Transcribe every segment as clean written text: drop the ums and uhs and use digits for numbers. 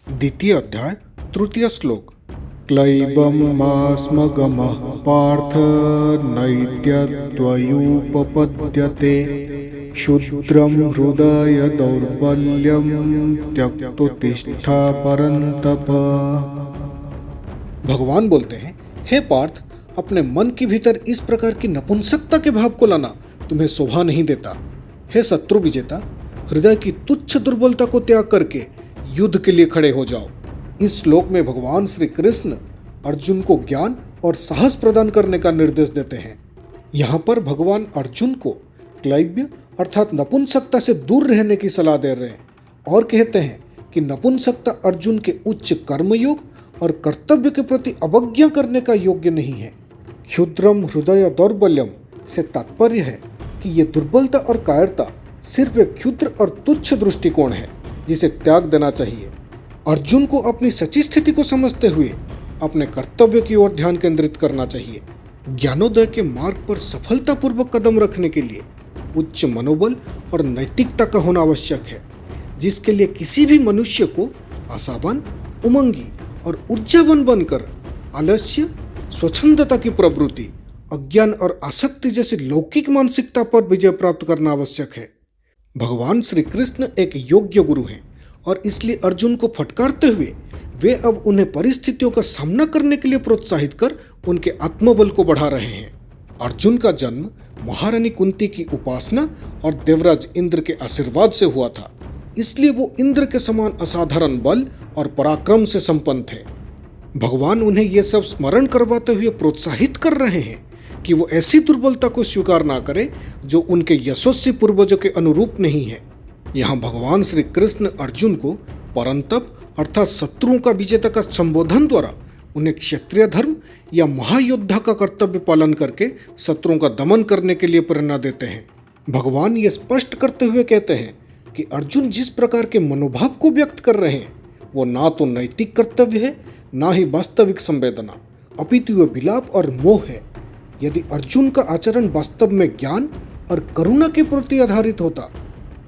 द्वितीय अध्याय तृतीय श्लोक। क्लैबमास्मगमः पार्थ नैत्यद्वयुपपद्यते क्षुद्रं हृदय दौर्बल्यं त्यक्तोत्तिष्ठा परन्तप। भगवान बोलते हैं, हे पार्थ, अपने मन के भीतर इस प्रकार की नपुंसकता के भाव को लाना तुम्हें शोभा नहीं देता। हे शत्रु विजेता, हृदय की तुच्छ दुर्बलता को त्याग करके युद्ध के लिए खड़े हो जाओ। इस श्लोक में भगवान श्री कृष्ण अर्जुन को ज्ञान और साहस प्रदान करने का निर्देश देते हैं। यहाँ पर भगवान अर्जुन को क्लैब्य अर्थात नपुंसकता से दूर रहने की सलाह दे रहे हैं और कहते हैं कि नपुंसकता अर्जुन के उच्च कर्मयोग और कर्तव्य के प्रति अवज्ञा करने का योग्य नहीं है। क्षुद्रम हृदय दौर्बल्यम से तात्पर्य है कि ये दुर्बलता और कायरता सिर्फ एक क्षुद्र और तुच्छ दृष्टिकोण है जिसे त्याग देना चाहिए। अर्जुन को अपनी सच्ची स्थिति को समझते हुए अपने कर्तव्य की ओर ध्यान केंद्रित करना चाहिए। ज्ञानोदय के मार्ग पर सफलतापूर्वक कदम रखने के लिए उच्च मनोबल और नैतिकता का होना आवश्यक है, जिसके लिए किसी भी मनुष्य को आशावान, उमंगी और ऊर्जावान बनकर आलस्य, स्वच्छंदता की प्रवृत्ति, अज्ञान और आसक्ति जैसी लौकिक मानसिकता पर विजय प्राप्त करना आवश्यक है। भगवान श्री कृष्ण एक योग्य गुरु हैं और इसलिए अर्जुन को फटकारते हुए वे अब उन्हें परिस्थितियों का सामना करने के लिए प्रोत्साहित कर उनके आत्मबल को बढ़ा रहे हैं। अर्जुन का जन्म महारानी कुंती की उपासना और देवराज इंद्र के आशीर्वाद से हुआ था, इसलिए वो इंद्र के समान असाधारण बल और पराक्रम से संपन्न थे। भगवान उन्हें यह सब स्मरण करवाते हुए प्रोत्साहित कर रहे हैं कि वो ऐसी दुर्बलता को स्वीकार ना करे जो उनके यशस्वी पूर्वजों के अनुरूप नहीं है। यहाँ भगवान श्री कृष्ण अर्जुन को परंतप अर्थात शत्रुओं का विजेता का संबोधन द्वारा उन्हें क्षत्रिय धर्म या महायोद्धा का कर्तव्य पालन करके शत्रुओं का दमन करने के लिए प्रेरणा देते हैं। भगवान ये स्पष्ट करते हुए कहते हैं कि अर्जुन जिस प्रकार के मनोभाव को व्यक्त कर रहे हैं वो ना तो नैतिक कर्तव्य है, ना ही वास्तविक संवेदना, अपितु वह विलाप और मोह है। यदि अर्जुन का आचरण वास्तव में ज्ञान और करुणा के प्रति आधारित होता,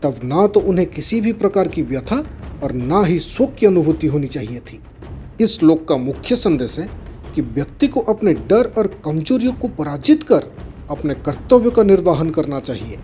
तब ना तो उन्हें किसी भी प्रकार की व्यथा और ना ही शोक की अनुभूति होनी चाहिए थी। इस श्लोक का मुख्य संदेश है कि व्यक्ति को अपने डर और कमजोरियों को पराजित कर अपने कर्तव्य का निर्वहन करना चाहिए।